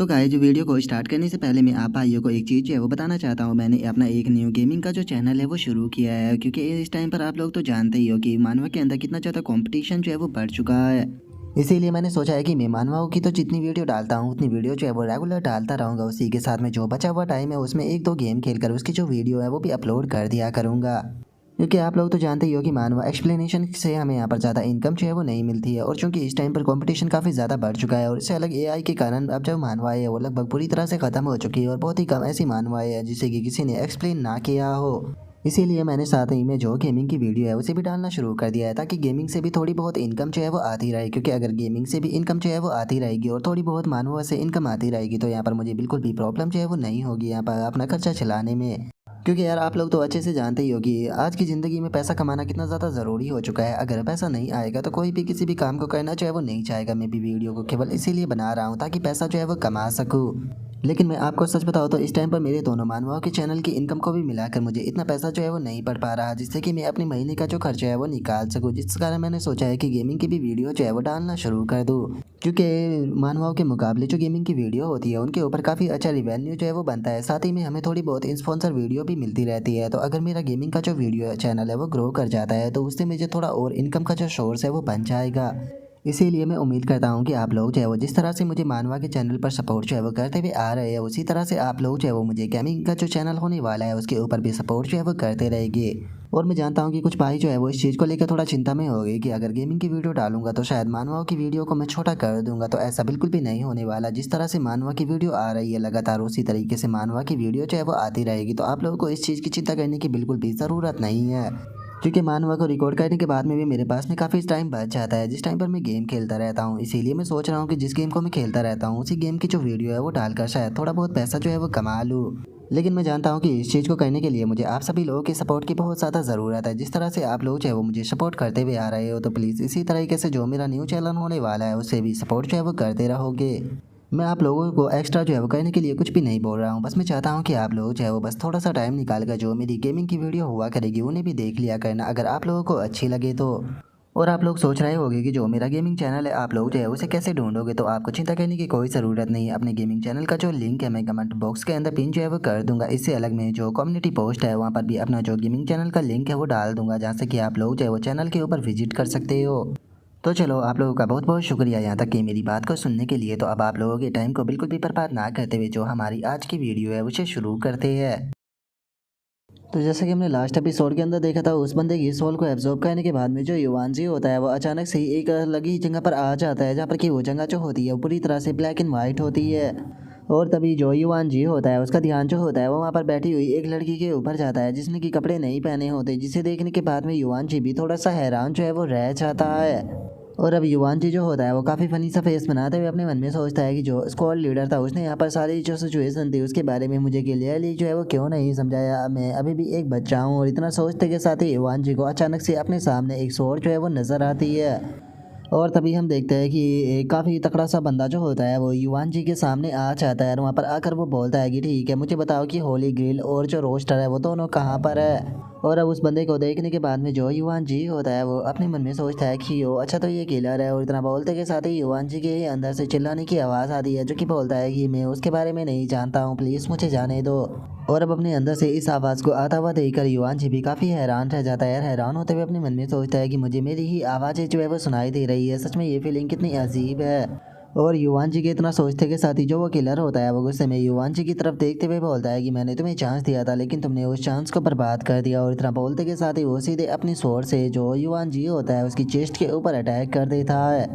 तो गाइस, जो वीडियो को स्टार्ट करने से पहले मैं आप भाइयों को एक चीज़ जो है वो बताना चाहता हूँ। मैंने अपना एक न्यू गेमिंग का जो चैनल है वो शुरू किया है, क्योंकि इस टाइम पर आप लोग तो जानते ही हो कि मानवा के अंदर कितना ज़्यादा कंपटीशन जो है वो बढ़ चुका है। इसीलिए मैंने सोचा है कि मैं मानवाओं की तो जितनी वीडियो डालता हूँ उतनी वीडियो जो है वो रेगुलर डालता रहूँगा। उसी के साथ में जो बचा हुआ टाइम है उसमें एक दो गेम खेलकर उसकी जो वीडियो है वो भी अपलोड कर दिया करूँगा, क्योंकि आप लोग तो जानते ही हो कि मानवा एक्सप्लेनेशन से हमें यहाँ पर ज़्यादा इनकम जो है वो नहीं मिलती है। और चूंकि इस टाइम पर कंपटीशन काफ़ी ज़्यादा बढ़ चुका है और इससे अलग एआई के कारण अब जो मानवाएं है वो लगभग पूरी तरह से ख़त्म हो चुकी है और बहुत ही कम ऐसी मानवाएं है जिसे कि किसी ने एक्सप्लेन ना किया हो। इसीलिए मैंने साथ ही में जो गेमिंग की वीडियो है उसे भी डालना शुरू कर दिया है, ताकि गेमिंग से भी थोड़ी बहुत इनकम जो है वो आती रहे। क्योंकि अगर गेमिंग से भी इनकम जो है वो आती रहेगी और थोड़ी बहुत मानवा से इनकम आती रहेगी तो यहाँ पर मुझे बिल्कुल भी प्रॉब्लम जो है वो नहीं होगी यहाँ पर अपना खर्चा चलाने में। क्योंकि यार आप लोग तो अच्छे से जानते ही हो कि आज की ज़िंदगी में पैसा कमाना कितना ज़्यादा ज़रूरी हो चुका है। अगर पैसा नहीं आएगा तो कोई भी किसी भी काम को करना जो है वो नहीं चाहेगा। मैं भी वीडियो को केवल इसीलिए बना रहा हूँ ताकि पैसा जो है वो कमा सकूँ। लेकिन मैं आपको सच बताऊँ तो इस टाइम पर मेरे दोनों मानवाओं के चैनल की इनकम को भी मिलाकर मुझे इतना पैसा जो है वो नहीं पड़ पा रहा, जिससे कि मैं अपने महीने का जो खर्चा है वो निकाल सकूँ। जिस कारण मैंने सोचा है कि गेमिंग की भी वीडियो जो है वो डालना शुरू कर दूँ, क्योंकि मानवाओं के मुकाबले जो गेमिंग की वीडियो होती है उनके ऊपर काफ़ी अच्छा रिवेन्यू जो है वो बनता है। साथ ही में हमें थोड़ी बहुत स्पॉन्सर वीडियो भी मिलती रहती है। तो अगर मेरा गेमिंग का जो वीडियो चैनल है वो ग्रो कर जाता है तो उससे मुझे थोड़ा और इनकम का जो सोर्स है वो बन जाएगा। इसीलिए मैं उम्मीद करता हूँ कि आप लोग जो है वो जिस तरह से मुझे मानवा के चैनल पर सपोर्ट जो है वो करते हुए आ रहे हैं, उसी तरह से आप लोग जो है वो मुझे गेमिंग का जो चैनल होने वाला है उसके ऊपर भी सपोर्ट जो है वो करते रहेंगे। और मैं जानता हूँ कि कुछ भाई जो है वो इस चीज़ को लेकर थोड़ा चिंता में हो गए कि अगर गेमिंग की वीडियो डालूंगा तो शायद मानवाओं की वीडियो को मैं छोटा कर दूंगा। तो ऐसा बिल्कुल भी नहीं होने वाला। जिस तरह से मानवा की वीडियो आ रही है लगातार, उसी तरीके से मानवा की वीडियो जो है वो आती रहेगी। तो आप लोगों को इस चीज़ की चिंता करने की बिल्कुल भी ज़रूरत नहीं है, क्योंकि मानवा को रिकॉर्ड करने के बाद में भी मेरे पास में काफ़ी टाइम बच जाता है, जिस टाइम पर मैं गेम खेलता रहता हूँ। इसीलिए मैं सोच रहा हूँ कि जिस गेम को मैं खेलता रहता हूँ उसी गेम की जो वीडियो है वो डालकर शायद थोड़ा बहुत पैसा जो है वो कमा लूँ। लेकिन मैं जानता हूँ कि इस चीज़ को करने के लिए मुझे आप सभी लोगों के सपोर्ट की बहुत ज़्यादा ज़रूरत है। जिस तरह से आप लोग जो है वो मुझे सपोर्ट करते हुए आ रहे हो, तो प्लीज़ इसी तरीके से जो मेरा न्यू चैनल होने वाला है उससे भी सपोर्ट जो है वो करते रहोगे। मैं आप लोगों को एक्स्ट्रा जो है वो करने के लिए कुछ भी नहीं बोल रहा हूँ। बस मैं चाहता हूँ कि आप लोग जो है वो बस थोड़ा सा टाइम निकाल कर जो मेरी गेमिंग की वीडियो हुआ करेगी उन्हें भी देख लिया करना, अगर आप लोगों को अच्छी लगे तो। और आप लोग सोच रहे होंगे कि जो मेरा गेमिंग चैनल है आप लोग जो है उसे कैसे ढूंढोगे, तो आपको चिंता करने की कोई ज़रूरत नहीं है। अपने गेमिंग चैनल का जो लिंक है मैं कमेंट बॉक्स के अंदर पिन जो है वो कर दूंगा। इससे अलग मैं जो कम्युनिटी पोस्ट है वहाँ पर भी अपना जो गेमिंग चैनल का लिंक है वो डाल दूंगा, जहाँ से कि आप लोग जो है वो चैनल के ऊपर विजिट कर सकते हो। तो चलो, आप लोगों का बहुत बहुत शुक्रिया यहाँ तक कि मेरी बात को सुनने के लिए। तो अब आप लोगों के टाइम को बिल्कुल भी बर्बाद ना करते हुए जो हमारी आज की वीडियो है उसे शुरू करते हैं। तो जैसे कि हमने लास्ट एपिसोड के अंदर देखा था, उस बंदे की सोल को एब्जॉर्ब करने के बाद में जो युवान होता है वो अचानक से ही एक अलग ही जगह पर आ जाता है, जहाँ पर कि वो जगह जो होती है वो पूरी तरह से ब्लैक एंड वाइट होती है। और तभी जो युवान होता है उसका ध्यान जो होता है वो वहाँ पर बैठी हुई एक लड़की के ऊपर जाता है, जिसने कि कपड़े नहीं पहने होते, जिसे देखने के बाद में युवान भी थोड़ा सा हैरान जो है वो रह जाता है। और अब युवान जो होता है वो काफ़ी फनी सा फेस बनाते हुए अपने मन में सोचता है कि जो स्क्वाड लीडर था उसने यहाँ पर सारी जो सिचुएशन थी उसके बारे में मुझे क्लियरली जो है वो क्यों नहीं समझाया। मैं अभी भी एक बच्चा हूँ। और इतना सोचते के साथ ही युवान को अचानक से अपने सामने एक स्वॉर्ड जो है वो नज़र आती है। और तभी हम देखते हैं कि काफ़ी तकड़ा सा बंदा जो होता है वो युवान के सामने आ जाता है और वहाँ पर आकर वो बोलता है कि ठीक है, मुझे बताओ कि होली ग्रिल और जो रोस्टर है वो दोनों कहाँ पर है। और अब उस बंदे को देखने के बाद में जो युवान होता है वो अपने मन में सोचता है कि ओ अच्छा, तो ये किलर है। और इतना बोलते के साथ ही युवान के अंदर से चिल्लाने की आवाज़ आती है, जो कि बोलता है कि मैं उसके बारे में नहीं जानता हूँ, प्लीज़ मुझे जाने दो। और अब अपने अंदर से इस आवाज़ को आता हुआ देखकर युवान भी काफ़ी हैरान रह जाता है। हैरान होते हुए अपने मन में सोचता है कि मुझे मेरी ही आवाज़ें जो है वो सुनाई दे रही है। सच में ये फीलिंग कितनी अजीब है। और युवान के इतना सोचते के साथ ही जो वो किलर होता है वो गुस्से में युवान की तरफ देखते हुए बोलता है कि मैंने तुम्हें चांस दिया था लेकिन तुमने उस चांस को बर्बाद कर दिया। और इतना बोलते के साथ ही वो सीधे अपनी स्वॉर्ड से जो युवान होता है उसकी चेस्ट के ऊपर अटैक कर देता है,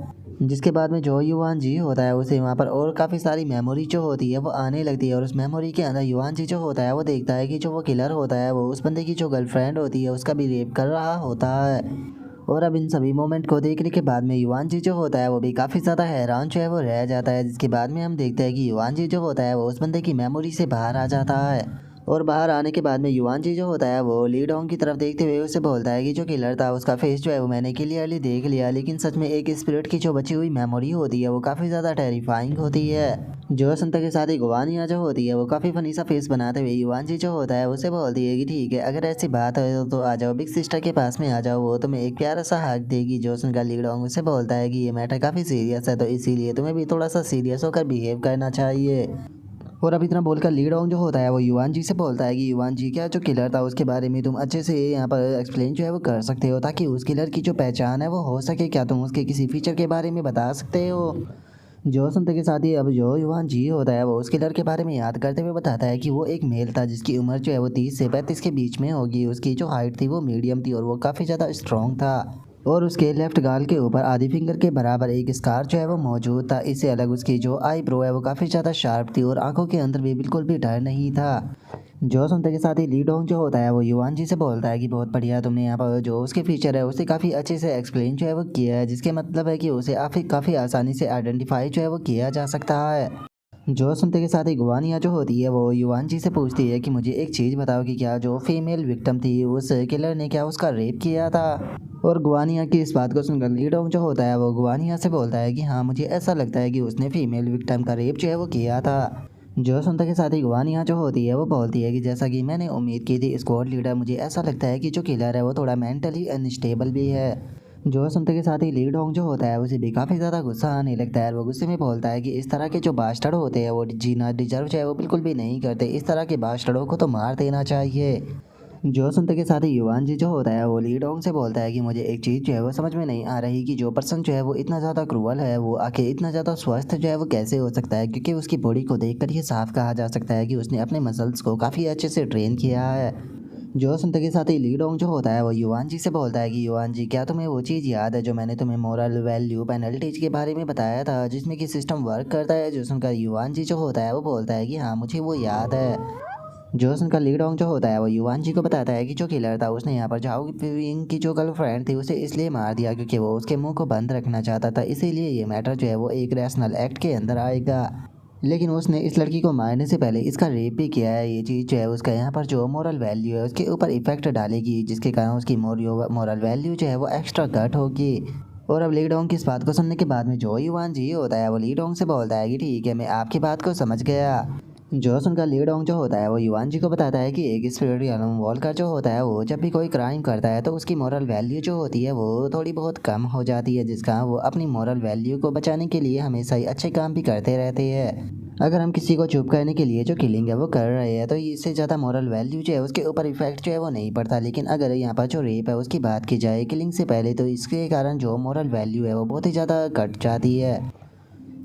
जिसके बाद में जो युवान होता है उसे वहाँ पर और काफ़ी सारी मेमोरी जो होती है वो आने लगती है। और उस मेमोरी के अंदर युवान जो होता है वो देखता है कि जो वो किलर होता है वो उस बंदे की जो गर्लफ्रेंड होती है उसका भी रेप कर रहा होता है। और अब इन सभी मोमेंट को देखने के बाद में युवान जो होता है वो भी काफ़ी ज़्यादा हैरान जो है वो रह जाता है, जिसके बाद में हम देखते हैं कि युवान जो होता है वो उस बंदे की मेमोरी से बाहर आ जाता है। और बाहर आने के बाद में युआन जी जो होता है वो ली डोंग की तरफ देखते हुए उससे बोलता है कि जो किलर था उसका फेस जो है वो मैंने क्लियरली देख लिया, लेकिन सच में एक स्पिरिट की जो बची हुई मेमोरी होती है वो काफ़ी ज़्यादा टेरिफाइंग होती है। जो संता के साथ ही गुवानिया जो होती है वो काफ़ी फनी सा फेस बनाते हुए युआन जी जो होता है उससे बोलती है कि ठीक है, अगर ऐसी बात है तो आ जाओ, बिग सिस्टर के पास में आ जाओ, वो तुम्हें एक प्यारा सा हक देगी। जो का ली डोंग उससे बोलता है कि ये मैटर काफ़ी सीरियस है, तो इसीलिए तुम्हें भी थोड़ा सा सीरियस होकर बिहेव करना चाहिए। और अब इतना बोलकर ली डोंग जो होता है वो युआन जी से बोलता है कि युआन जी, क्या जो किलर था उसके बारे में तुम अच्छे से यहाँ पर एक्सप्लेन जो है वो कर सकते हो, ताकि उस किलर की जो पहचान है वो हो सके। क्या तुम उसके किसी फीचर के बारे में बता सकते हो? जो सुनते के साथ ही अब जो युवान जी होता है वो उस किलर के बारे में याद करते हुए बताता है कि वो एक मेल था जिसकी उम्र जो है वो 30 से 35 के बीच में होगी। उसकी जो हाइट थी वो मीडियम थी और वो काफ़ी ज़्यादा स्ट्रॉन्ग था। और उसके लेफ्ट गाल के ऊपर आधी फिंगर के बराबर एक स्कार जो है वो मौजूद था। इससे अलग उसकी जो आई ब्रो है वो काफ़ी ज़्यादा शार्प थी और आंखों के अंदर भी बिल्कुल भी डर नहीं था। जो सुनते के साथ ही ली डोंग जो होता है वो युआन जी से बोलता है कि बहुत बढ़िया, तुमने यहाँ पर जो उसके फीचर है उसे काफ़ी अच्छे से एक्सप्लेन जो है वो किया है, जिसके मतलब है कि उसे काफ़ी आसानी से आइडेंटिफाई जो है वो किया जा सकता है। जो सुनते के साथ ही गुवानिया जो होती है वो युआन जी से पूछती है कि मुझे एक चीज़ बताओ कि क्या जो फीमेल विक्टिम थी उस किलर ने क्या उसका रेप किया था? और गुवानिया की इस बात को सुनकर ली डोंग जो होता है वो गुवानिया से बोलता है कि हाँ, मुझे ऐसा लगता है कि उसने फीमेल विक्टिम का रेप जो है वो किया था। जो सुनते के साथ ही गुवानिया जो होती है वो बोलती है कि जैसा कि मैंने उम्मीद की थी स्क्वाड लीडर, मुझे ऐसा लगता है कि जो किलर है वो थोड़ा मेंटली अनस्टेबल भी है। जो सुनते के साथ ही ली डोंग जो होता है उसे भी काफ़ी ज़्यादा गुस्सा आने लगता है और वो गुस्से में बोलता है कि इस तरह के जो बास्टर्ड होते हैं वो जीना डिजर्व जो है वो बिल्कुल भी नहीं करते, इस तरह के बास्टर्डों को तो मार देना चाहिए। जो सुनते के साथ ही युवान जी जो होता है वो ली डोंग से बोलता है कि मुझे एक चीज़ जो है वो समझ में नहीं आ रही कि जो पर्सन जो है वो इतना ज़्यादा क्रूअल है वो आखिर इतना ज़्यादा स्वस्थ जो है वो कैसे हो सकता है, क्योंकि उसकी बॉडी को देखकर ये साफ कहा जा सकता है कि उसने अपने मसल्स को काफ़ी अच्छे से ट्रेन किया है। जो सुनते के साथ ही ली डोंग जो होता है वो युआन जी से बोलता है कि युआन जी, क्या तुम्हें वो चीज़ याद है जो मैंने तुम्हें मोरल वैल्यू पेनल्टीज के बारे में बताया था, जिसमें कि सिस्टम वर्क करता है? जो सुनकर युआन जी जो होता है वो बोलता है कि हाँ, मुझे वो याद है। जो सुनकर ली डोंग जो होता है वो युआन जी को बताता है कि जो किलर था उसने यहाँ पर झाओ विंग की जो गर्लफ्रेंड थी उसे इसलिए मार दिया क्योंकि वो उसके मुंह को बंद रखना चाहता था, इसीलिए ये मैटर जो है वो एक रैशनल एक्ट के अंदर आएगा। लेकिन उसने इस लड़की को मारने से पहले इसका रेप भी किया है। ये चीज़ जो है उसका यहाँ पर जो मोरल वैल्यू है उसके ऊपर इफेक्ट डालेगी, जिसके कारण उसकी मोरल वैल्यू जो है वो एक्स्ट्रा कट होगी। और अब ली डोंग की इस बात को सुनने के बाद में जो युवान जी होता है वो ली डोंग से बोलता है कि ठीक है, मैं आपकी बात को समझ गया। जो सुनकर ली डोंग जो होता है वो युवान जी को बताता है कि एक स्पिरिट एनिमल वॉल्कर जो होता है वो जब भी कोई क्राइम करता है तो उसकी मोरल वैल्यू जो होती है वो थोड़ी बहुत कम हो जाती है, जिसका वो अपनी मोरल वैल्यू को बचाने के लिए हमेशा ही अच्छे काम भी करते रहते हैं। अगर हम किसी को चुप करने के लिए जो किलिंग है वो कर रहे हैं तो इससे ज़्यादा मोरल वैल्यू जो है उसके ऊपर इफेक्ट जो है वो नहीं पड़ता, लेकिन अगर यहाँ पर जो रेप है उसकी बात की जाए किलिंग से पहले तो इसके कारण जो मोरल वैल्यू है वो बहुत ही ज़्यादा घट जाती है।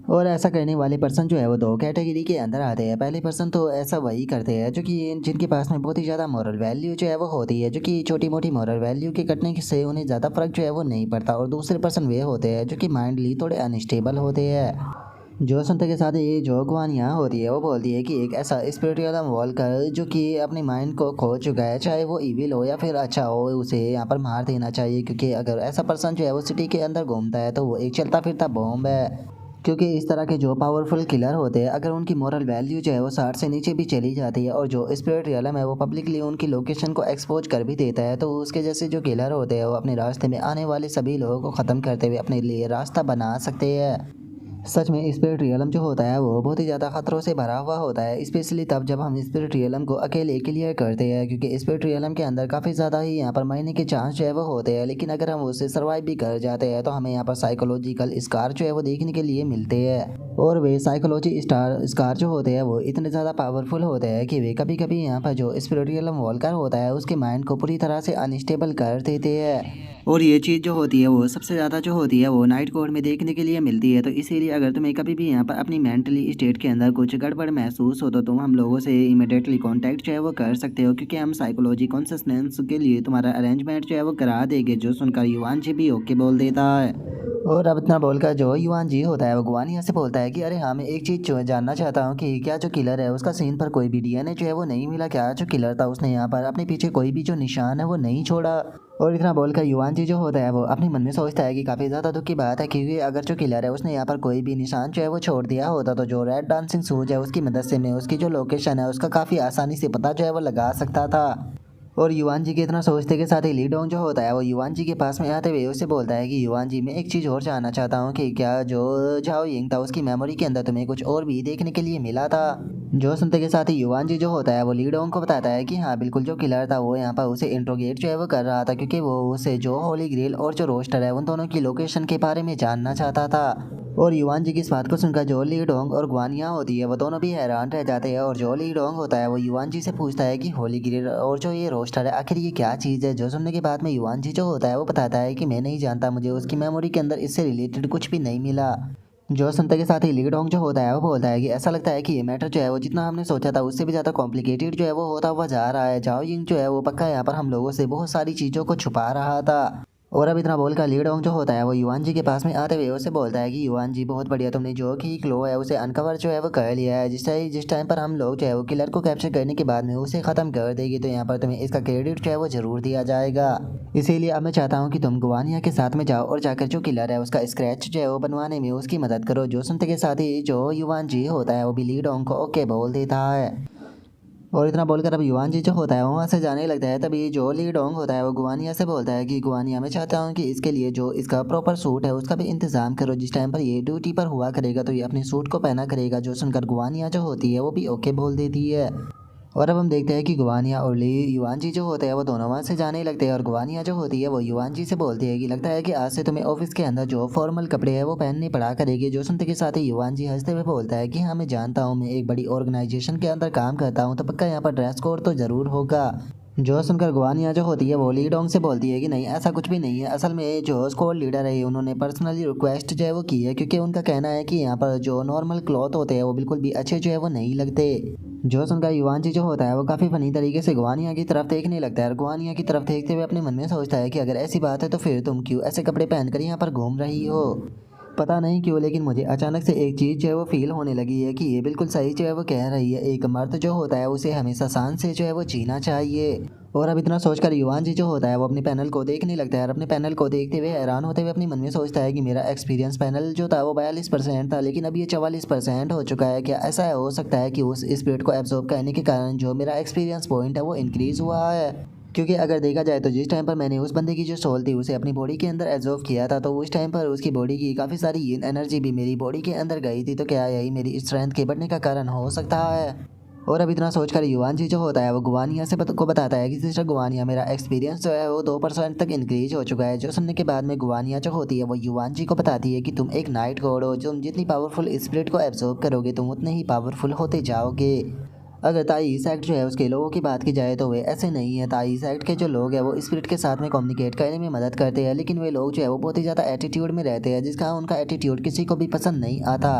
और ऐसा करने वाले पर्सन जो है वो दो कैटेगरी के अंदर आते हैं। पहले पर्सन तो ऐसा वही करते हैं जो कि जिनके पास में बहुत ही ज़्यादा मॉरल वैल्यू जो है वो होती है, जो कि छोटी मोटी मॉरल वैल्यू के कटने से उन्हें ज़्यादा फर्क जो है वो नहीं पड़ता। और दूसरे पर्सन वे होते हैं जो कि माइंडली थोड़े अनस्टेबल होते हैं। जो सुनते के साथ ये जो गुआन यहाँ होती है वो बोलती है कि एक ऐसा स्पिरिचुअल वॉल कर जो कि अपने माइंड को खो चुका है, चाहे वो इविल हो या फिर अच्छा हो, उसे यहाँ पर मार देना चाहिए, क्योंकि अगर ऐसा पर्सन जो है वो सिटी के अंदर घूमता है तो वो एक चलता फिरता बॉम्ब है। क्योंकि इस तरह के जो पावरफुल किलर होते हैं अगर उनकी मोरल वैल्यू जो है वो 60 से नीचे भी चली जाती है और जो स्पिरिट रियलम है वो पब्लिकली उनकी लोकेशन को एक्सपोज कर भी देता है, तो उसके जैसे जो किलर होते हैं वो अपने रास्ते में आने वाले सभी लोगों को ख़त्म करते हुए अपने लिए रास्ता बना सकते हैं। सच में स्पिरिट रियलम जो होता है वो बहुत ही ज़्यादा खतरों से भरा हुआ होता है, स्पेशली तब जब हम स्पिरिट रियलम को अकेले क्लियर करते हैं, क्योंकि स्पिरिट रियलम के अंदर काफ़ी ज़्यादा ही यहाँ पर मरने के चांस जो है वो होते हैं। लेकिन अगर हम उससे सर्वाइव भी कर जाते हैं तो हमें यहाँ पर साइकोलॉजिकल स्कार जो है वो देखने के लिए मिलते हैं। और वे साइकोलॉजी स्कार जो होते हैं वो इतने ज़्यादा पावरफुल होते हैं कि वे कभी कभी यहाँ पर जो स्पिरिट रियलम वॉल्कर होता है उसके माइंड को पूरी तरह से अनस्टेबल कर देते हैं। और ये चीज़ जो होती है वो सबसे ज़्यादा जो होती है वो नाइट कोड में देखने के लिए मिलती है। तो इसीलिए अगर तुम्हें कभी भी यहाँ पर अपनी मेंटली स्टेट के अंदर कुछ गड़बड़ महसूस हो तो तुम हम लोगों से इमिडिएटली कांटेक्ट जो है वो कर सकते हो, क्योंकि हम साइकोलॉजी कॉन्सिस्टेंस के लिए तुम्हारा अरेंजमेंट जो है वो करा देंगे। जो सुनकर युवान जी भी ओके बोल देता है। और अब इतना बोलकर जो युआन जी होता है वो गुआनिया से बोलता है कि अरे हाँ, मैं एक चीज़ जो जानना चाहता हूँ कि क्या जो किलर है उसका सीन पर कोई भी डीएनए जो है वो नहीं मिला क्या? जो किलर था उसने यहाँ पर अपने पीछे कोई भी जो निशान है वो नहीं छोड़ा। और इतना बोलकर युआन जी जो होता है वो अपने मन में सोचता है कि काफ़ी ज़्यादा दुख की बात है, क्योंकि अगर जो किलर है उसने यहाँ पर कोई भी निशान जो है वो छोड़ दिया होता तो जो रेड डांसिंग शूज है उसकी मदद से मैं उसकी जो लोकेशन है उसका काफ़ी आसानी से पता जो है वो लगा सकता था। और युआन जी के इतना सोचते के साथ ही ली डोंग जो होता है वो युआन जी के पास में आते हुए उससे बोलता है कि युआन जी, मैं एक चीज़ और जानना चाहता हूँ कि क्या जो झाओ यिंग था उसकी मेमोरी के अंदर तुम्हें कुछ और भी देखने के लिए मिला था? जो सुनते के साथ ही युआन जी जो होता है वो ली डोंग को बताता है कि हाँ बिल्कुल, जो किलर था वो यहाँ पर उसे इंट्रोगेट जो है वो कर रहा था, क्योंकि वो उसे जो होली ग्रेल और जो रोस्टर है उन दोनों की लोकेशन के बारे में जानना चाहता था। और युआन जी की इस बात को सुनकर जो ली डोंग और गुआनिया होती है वो दोनों भी हैरान रह जाते हैं। और जो ली डोंग होता है वो युआन जी से पूछता है कि होली ग्रेल और जो ये रोस्टर है आखिर ये क्या चीज़ है? जो सुनने के बाद में युआन जी जो होता है वो बताता है कि मैं नहीं जानता, मुझे उसकी मेमोरी के अंदर इससे रिलेटेड कुछ भी नहीं मिला। जो सुनते के साथ ही ली डोंग जो होता है वो बोलता है कि ऐसा लगता है कि ये मैटर जो है वो जितना हमने सोचा था उससे भी ज़्यादा कॉम्प्लिकेटेड जो है वो होता हुआ जा रहा है। जाओ यिंग जो है वो पक्का यहाँ पर हम लोगों से बहुत सारी चीज़ों को छुपा रहा था। और अब इतना बोलकर ली डोंग जो होता है वो युआन जी के पास में आते हुए उससे बोलता है कि युआन जी, बहुत बढ़िया, तुमने जो कि क्लो है उसे अनकवर जो है वो कर लिया है। जिस टाइम पर हम लोग जो है वो किलर को कैप्चर करने के बाद में उसे ख़त्म कर देगी तो यहाँ पर तुम्हें इसका क्रेडिट जो है वो ज़रूर दिया जाएगा। इसीलिए अब मैं चाहता हूँ कि तुम गुआनिया के साथ में जाओ और जाकर जो किलर है उसका स्क्रैच जो है वो बनवाने में उसकी मदद करो। जो सुनते के साथ ही जो युआन जी होता है वो भी ली डोंग को ओके बोल देता है। और इतना बोलकर अब युआन जी जो होता है वो वहाँ से जाने लगता है। तभी जो ली डोंग होता है वो गुआनिया से बोलता है कि गुआनिया, मैं चाहता हूँ कि इसके लिए जो इसका प्रॉपर सूट है उसका भी इंतजाम करो। जिस टाइम पर ये ड्यूटी पर हुआ करेगा तो ये अपने सूट को पहना करेगा। जो सुनकर गुआनिया जो होती है वो भी ओके बोल देती है। और अब हम देखते हैं कि गुआनिया और ली युआन जी जो होते हैं वो दोनों वहाँ से जाने लगते हैं। और गुआनिया जो होती है वो युआन जी से बोलती है कि लगता है कि आज से तुम्हें ऑफिस के अंदर जो फॉर्मल कपड़े हैं वो पहनने पड़ा करेगी। जो सुनते के साथ ही युआन जी हंसते हुए बोलता है कि हाँ, मैं जानता हूँ, मैं एक बड़ी ऑर्गेनाइजेशन के अंदर काम करता हूँ तो पक्का यहाँ पर ड्रेस कोड तो ज़रूर होगा। जो सुनकर गुआनिया जो होती है वो ली डोंग से बोलती है कि नहीं, ऐसा कुछ भी नहीं है। असल में जो स्क्वाड लीडर है उन्होंने पर्सनली रिक्वेस्ट जो है वो की है, क्योंकि उनका कहना है कि यहाँ पर जो नॉर्मल क्लॉथ होते हैं वो बिल्कुल भी अच्छे जो है वो नहीं लगते। जो सुनकर युआन जी जो होता है वो काफ़ी फनी तरीके से गुआनिया की तरफ देखने लगता है। और गुआनिया की तरफ देखते हुए अपने मन में सोचता है कि अगर ऐसी बात है तो फिर तुम क्यों ऐसे कपड़े पहनकर यहाँ पर घूम रही हो? पता नहीं क्यों, लेकिन मुझे अचानक से एक चीज़ जो है वो फील होने लगी है कि ये बिल्कुल सही जो है वो कह रही है। एक मर्द जो होता है उसे हमेशा शान से जो है वो जीना चाहिए। और अब इतना सोचकर युआन जी जो होता है वो अपने पैनल को देखने लगता है। और अपने पैनल को देखते हुए हैरान होते हुए अपने मन में सोचता है कि मेरा एक्सपीरियंस पैनल जो था वो 42% था, लेकिन अब ये 44% हो चुका है। क्या ऐसा हो सकता है कि उस स्पिरिट को एब्जॉर्ब करने के कारण जो मेरा एक्सपीरियंस पॉइंट है वो इंक्रीज़ हुआ है? क्योंकि अगर देखा जाए तो जिस टाइम पर मैंने उस बंदे की जो सोल थी उसे अपनी बॉडी के अंदर एब्जॉर्ब किया था तो उस टाइम पर उसकी बॉडी की काफ़ी सारी एनर्जी भी मेरी बॉडी के अंदर गई थी। तो क्या यही मेरी स्ट्रेंथ के बढ़ने का कारण हो सकता है? और अब इतना सोचकर युआन जी जो होता है वो गुआनिया को बताता है कि सिस्टर गुआनिया, मेरा एक्सपीरियंस जो है वो 2% तक इंक्रीज हो चुका है। जो सुनने के बाद में गुआनिया जो होती है वो युआन जी को बताती है कि तुम एक नाइट गॉड हो, तुम जितनी पावरफुल स्पिरिट को एब्जॉर्ब करोगे तुम उतने ही पावरफुल होते जाओगे। अगर ताई सेक्ट जो है उसके लोगों की बात की जाए तो वे ऐसे नहीं है। ताई सेक्ट के जो लोग हैं वो स्पिरिट के साथ में कम्युनिकेट करने में मदद करते हैं, लेकिन वे लोग जो है वो बहुत ही ज़्यादा एटीट्यूड में रहते हैं, जिसका उनका एटीट्यूड किसी को भी पसंद नहीं आता।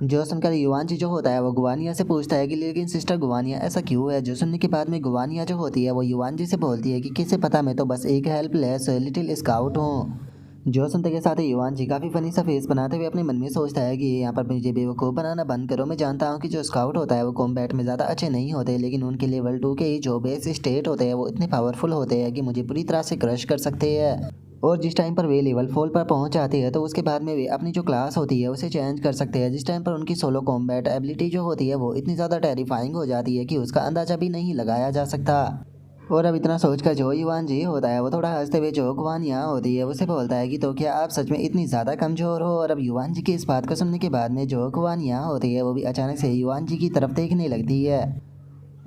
जो सुनकर युआन जी जो होता है वो गुआनिया से पूछता है कि लेकिन सिस्टर गुआनिया ऐसा क्यों है? जो सुनने के बाद में गुआनिया जो होती है वो युआन जी से बोलती है कि किसे पता, मैं तो बस एक हेल्पलेस लिटिल स्काउट हूँ। जो सुनते के साथ ही युआन जी काफ़ी फनी सा फेस बनाते हुए अपने मन में सोचता है कि यहाँ पर मुझे बेवकूफ़ बनाना बंद करो। मैं जानता हूँ कि जो स्काउट होता है वो कॉम्बैट में ज़्यादा अच्छे नहीं होते, लेकिन उनके लेवल 2 के ही जो बेस स्टेट होते हैं वो इतने पावरफुल होते हैं कि मुझे पूरी तरह से क्रश कर सकते हैं। और जिस टाइम पर वे लेवल 4 पर पहुंच जाते हैं तो उसके बाद में वे अपनी जो क्लास होती है उसे चेंज कर सकते हैं। जिस टाइम पर उनकी सोलो कॉम्बैट एबिलिटी जो होती है वो इतनी ज़्यादा टेरिफाइंग हो जाती है कि उसका अंदाज़ा भी नहीं लगाया जा सकता। और अब इतना सोचकर जो युआन जी होता है वो थोड़ा हंसते हुए जो गुआनिया होती है उसे बोलता है कि तो क्या आप सच में इतनी ज़्यादा कमज़ोर हो? और अब युआन जी की इस बात को सुनने के बाद में जो गुआनिया होती है वो भी अचानक से युआन जी की तरफ देखने लगती है।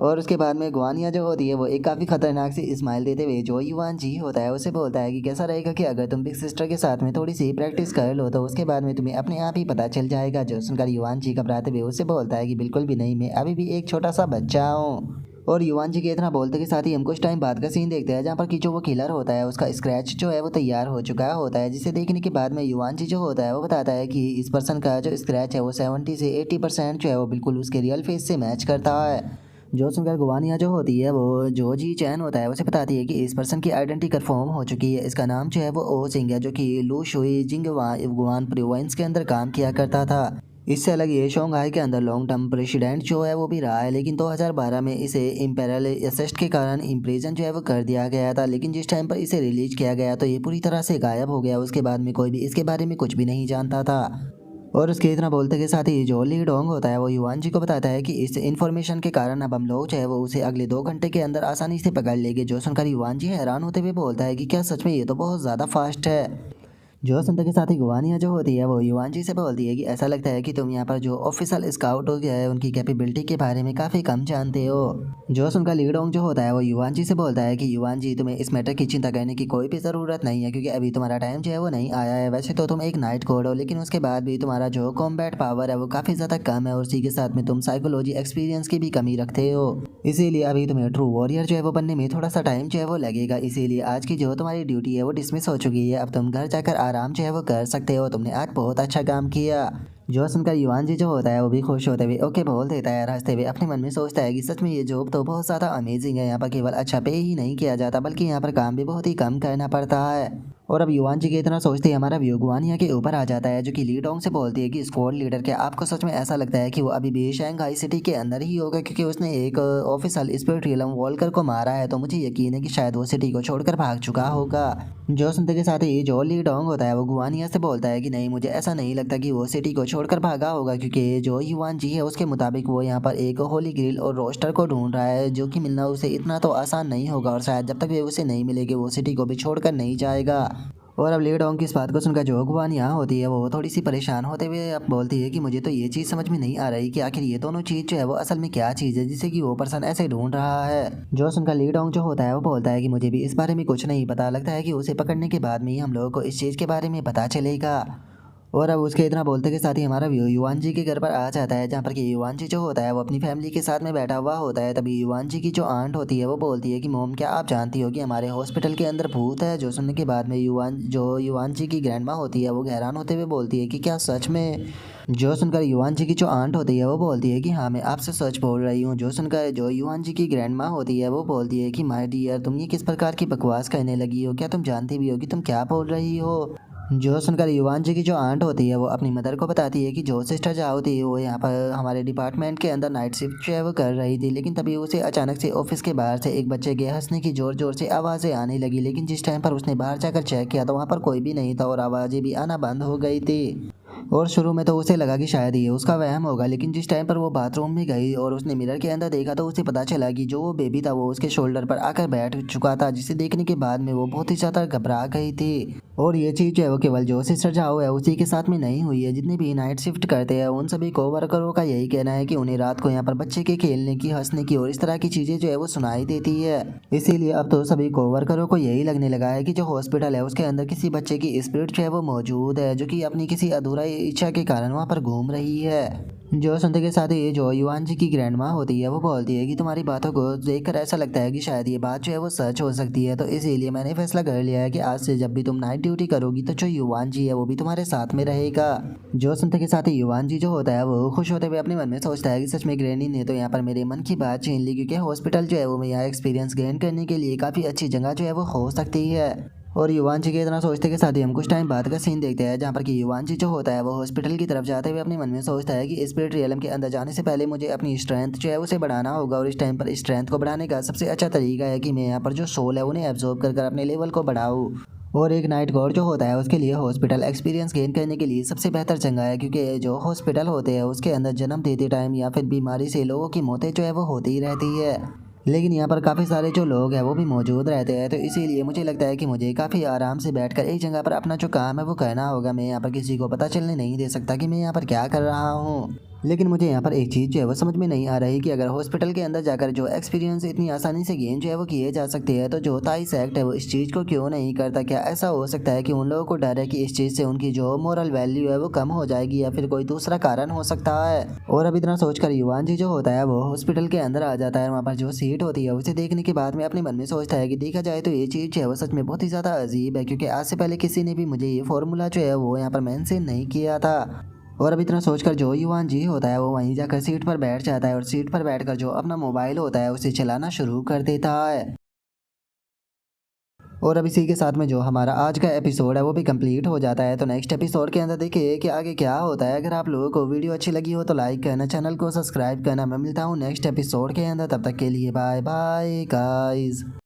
और उसके बाद में गुआनिया जो होती है वो एक काफ़ी खतरनाक सी स्माइल देते हुए जो युआन जी होता है उसे बोलता है कि कैसा रहेगा कि अगर तुम बिग सिस्टर के साथ में थोड़ी सी प्रैक्टिस कर लो तो उसके बाद में तुम्हें अपने आप ही पता चल जाएगा। जो सुनकर युआन जी घबराते हुए उससे बोलता है कि बिल्कुल भी नहीं, मैं अभी भी एक छोटा सा बच्चा हूँ। और युआन जी के इतना बोलते के साथ ही हम कुछ टाइम बाद का सीन देखते हैं जहाँ पर कि जो वो किलर होता है उसका स्क्रैच जो है वो तैयार हो चुका होता है, जिसे देखने के बाद में युआन जी जो होता है वो बताता है कि इस पर्सन का जो स्क्रैच है वो 70 से 80% जो है वो बिल्कुल उसके रियल फेस से मैच करता है। जो सुनकर गुवानिया जो होती है वो जो जी चैन होता है उसे बताती है कि इस पर्सन की आइडेंटिटी कंफर्म हो चुकी है। इसका नाम जो है वो ओ सिंह है, जो कि लू शुई जिंग गुआन प्रोविंस के अंदर काम किया करता था। इससे अलग ये शोंघाई के अंदर लॉन्ग टर्म प्रेसिडेंट जो है वो भी रहा है, लेकिन 2012 में इसे इम्पेरियल असिस्ट के कारण इम्प्रिजन जो है वो कर दिया गया था। लेकिन जिस टाइम पर इसे रिलीज किया गया तो ये पूरी तरह से गायब हो गया। उसके बाद में कोई भी इसके बारे में कुछ भी नहीं जानता था। और उसके इतना बोलते के साथ ही जो ली डोंग होता है वो युवान जी को बताता है कि इस इन्फॉर्मेशन के कारण अब हम लोग जो है वो उसे अगले 2 घंटे के अंदर आसानी से पकड़ लेंगे। जो सुनकर युवान जी हैरान होते हुए बोलता है कि क्या सच में ये तो बहुत ज़्यादा फास्ट है। जो सुनते के साथ ही गुवानिया जो होती है वो युवान जी से बोलती है कि ऐसा लगता है कि तुम यहाँ पर जो ऑफिशियल स्काउट हो गया है उनकी कैपेबिलिटी के बारे में काफ़ी कम जानते हो। जो सुनकर लीडोंग जो होता है वो युवान जी से बोलता है कि युवान जी, तुम्हें इस मैटर की चिंता करने की कोई भी ज़रूरत नहीं है, क्योंकि अभी तुम्हारा टाइम जो है वो नहीं आया है। वैसे तो तुम एक नाइट कोड हो, लेकिन उसके बाद भी तुम्हारा जो कॉम्बैट पावर है वो काफ़ी ज़्यादा कम है, और उसी के साथ में तुम साइकोलॉजी एक्सपीरियंस की भी कमी रखते हो। इसीलिए अभी तुम्हें ट्रू वॉरियर जो है वो बनने में थोड़ा सा टाइम जो है वो लगेगा। इसीलिए आज की जो तुम्हारी ड्यूटी है वो डिसमिस हो चुकी है। अब तुम घर जाकर आराम जो है वो कर सकते हो। तुमने आज बहुत अच्छा काम किया। जो सुनकर युवान जी जो होता है वो भी खुश होते हुए ओके बोल देता है। हंसते हुए अपने मन में सोचता है कि सच में ये जॉब तो बहुत ज़्यादा अमेजिंग है। यहाँ पर केवल अच्छा पे ही नहीं किया जाता, बल्कि यहाँ पर काम भी बहुत ही कम करना पड़ता है। और अब युवान जी के इतना सोचते ही हमारा व्यू गुवानिया के ऊपर आ जाता है, जो कि लीडोंग से बोलती है कि स्क्वाड लीडर, क्या आपको सच में ऐसा लगता है कि वो अभी भी शंघाई सिटी के अंदर ही होगा? क्योंकि उसने एक ऑफिशियल स्पिरिट रियलम वॉल्कर को मारा है, तो मुझे यकीन है कि शायद वो सिटी को छोड़कर भाग चुका होगा। जो सुनते के साथ ही जो लीडोंग होता है वो गुवानिया से बोलता है कि नहीं, मुझे ऐसा नहीं लगता कि वो सिटी को छोड़कर भागा होगा, क्योंकि जो युवान जी है उसके मुताबिक वो यहाँ पर एक होली ग्रिल और रोस्टर को ढूंढ रहा है, जो कि मिलना उसे इतना तो आसान नहीं होगा, और शायद जब तक वे उसे नहीं मिलेगी वो सिटी को भी छोड़कर नहीं जाएगा। और अब लीडोंग की इस बात को सुनकर जो गुवानिया होती है वो थोड़ी सी परेशान होते हुए अब बोलती है कि मुझे तो ये चीज़ समझ में नहीं आ रही कि आखिर ये दोनों चीज़ जो है वो असल में क्या चीज़ है जिसे कि वो पर्सन ऐसे ढूंढ रहा है। जो सुनकर लीडोंग जो होता है वो बोलता है कि मुझे भी इस बारे में कुछ नहीं पता, लगता है कि उसे पकड़ने के बाद में ही हम लोगों को इस चीज़ के बारे में पता चलेगा। और अब उसके इतना बोलते के साथ ही हमारा व्यू युवान जी के घर पर आ जाता है, जहाँ पर कि युवान जी जो होता है वो अपनी फैमिली के साथ में बैठा हुआ होता है। तभी युवान जी की जो आंट होती है वो बोलती है कि मोम, क्या आप जानती हो कि हमारे हॉस्पिटल के अंदर भूत है? जो सुनने के बाद में युवान जी की ग्रैंड माँ होती है वो हैरान होते हुए बोलती है कि क्या सच में? जो सुनकर युवान जी की जो आंट होती है वो बोलती है कि हाँ, मैं आपसे सच बोल रही हूँ। जो सुनकर जो युवान जी की ग्रैंड माँ होती है वो बोलती है कि माय डियर, तुम ये किस प्रकार की बकवास करने लगी हो? क्या तुम जानती भी हो कि तुम क्या बोल रही हो? जो सुनकर युवान जी की जो आंट होती है वो अपनी मदर को बताती है कि जो सिस्टर जाओ थी वो यहाँ पर हमारे डिपार्टमेंट के अंदर नाइट शिफ्ट जो है वो कर रही थी, लेकिन तभी उसे अचानक से ऑफिस के बाहर से एक बच्चे के हंसने की ज़ोर ज़ोर से आवाज़ें आने लगी। लेकिन जिस टाइम पर उसने बाहर जाकर चेक किया तो वहाँ पर कोई भी नहीं था, और आवाज़ें भी आना बंद हो गई थी। और शुरू में तो उसे लगा कि शायद ये उसका वहम होगा, लेकिन जिस टाइम पर वो बाथरूम में गई और उसने मिरर के अंदर देखा तो उसे पता चला कि जो वो बेबी था वो उसके शोल्डर पर आकर बैठ चुका था, जिसे देखने के बाद में वो बहुत ही ज़्यादा घबरा गई थी। और ये चीज़ जो है वो केवल जो सिस्टर जाओ है उसी के साथ में नहीं हुई है। जितने भी नाइट शिफ्ट करते हैं उन सभी कोवर्करों का यही कहना है कि उन्हें रात को यहाँ पर बच्चे के खेलने की, हंसने की और इस तरह की चीज़ें जो है वो सुनाई देती है। इसीलिए अब तो सभी कोवर्करों को यही लगने लगा है कि जो हॉस्पिटल है उसके अंदर किसी बच्चे की स्पिरिट जो है वो मौजूद है, जो कि अपनी किसी अधूरा इच्छा के कारण वहाँ पर घूम रही है। जो सुनते के साथ ही जो युवान जी की ग्रैंड माँ होती है वो बोलती है कि तुम्हारी बातों को देखकर ऐसा लगता है कि शायद ये बात जो है वो सच हो सकती है, तो इसीलिए मैंने फैसला कर लिया है कि आज से जब भी तुम नाइट ड्यूटी करोगी तो जो युवान जी है वो भी तुम्हारे साथ में रहेगा। जो सुनते के साथ ही युवान जी जो होता है वो खुश होते हुए अपने मन में सोचता है कि सच में ग्रैनी ने तो यहाँ पर मेरे मन की बात छीन ली, क्योंकि हॉस्पिटल जो है वो यहाँ एक्सपीरियंस गेन करने के लिए काफ़ी अच्छी जगह जो है वो हो सकती है। और युवान जी के इतना सोचते के साथ ही हम कुछ टाइम बाद का सीन देखते हैं, जहाँ पर कि युवान जी जो होता है वो हॉस्पिटल की तरफ जाते हुए अपने मन में सोचता है कि स्पिरिट रियलम के अंदर जाने से पहले मुझे अपनी स्ट्रेंथ जो है उसे बढ़ाना होगा, और इस टाइम पर स्ट्रेंथ को बढ़ाने का सबसे अच्छा तरीका है कि मैं यहाँ पर जो सोल है उन्हें एब्जॉर्ब कर अपने लेवल को बढ़ाऊँ। और एक नाइट गार्ड जो होता है उसके लिए हॉस्पिटल एक्सपीरियंस गेन करने के लिए सबसे बेहतर जगह है, क्योंकि जो हॉस्पिटल होते हैं उसके अंदर जन्म देते टाइम या फिर बीमारी से लोगों की मौतें जो है वो होती ही रहती है, लेकिन यहाँ पर काफ़ी सारे जो लोग हैं वो भी मौजूद रहते हैं। तो इसीलिए मुझे लगता है कि मुझे काफ़ी आराम से बैठकर एक जगह पर अपना जो काम है वो करना होगा। मैं यहाँ पर किसी को पता चलने नहीं दे सकता कि मैं यहाँ पर क्या कर रहा हूँ। लेकिन मुझे यहाँ पर एक चीज़ जो है वो समझ में नहीं आ रही कि अगर हॉस्पिटल के अंदर जाकर जो एक्सपीरियंस इतनी आसानी से गेन जो है वो किए जा सकते हैं, तो जो ताई सेक्ट है वो इस चीज़ को क्यों नहीं करता? क्या ऐसा हो सकता है कि उन लोगों को डर है कि इस चीज़ से उनकी जो मोरल वैल्यू है वो कम हो जाएगी, या फिर कोई दूसरा कारण हो सकता है? और अब इतना सोचकर युवान जी जो होता है वो हॉस्पिटल के अंदर आ जाता है। वहाँ पर जो सीट होती है उसे देखने के बाद में अपने मन में सोचता है कि देखा जाए तो ये चीज़ जो है वो सच में बहुत ही ज़्यादा अजीब है, क्योंकि आज से पहले किसी ने भी मुझे ये फॉर्मूला जो है वो यहाँ पर मेंशन नहीं किया था। और अब इतना सोचकर जो युवान जी होता है वो वहीं जाकर सीट पर बैठ जाता है और सीट पर बैठकर जो अपना मोबाइल होता है उसे चलाना शुरू कर देता है। और अब इसी के साथ में जो हमारा आज का एपिसोड है वो भी कंप्लीट हो जाता है। तो नेक्स्ट एपिसोड के अंदर देखिए कि आगे क्या होता है। अगर आप लोगों को वीडियो अच्छी लगी हो तो लाइक करना, चैनल को सब्सक्राइब करना। मैं मिलता हूँ नेक्स्ट एपिसोड के अंदर, तब तक के लिए बाय बाय गाइस।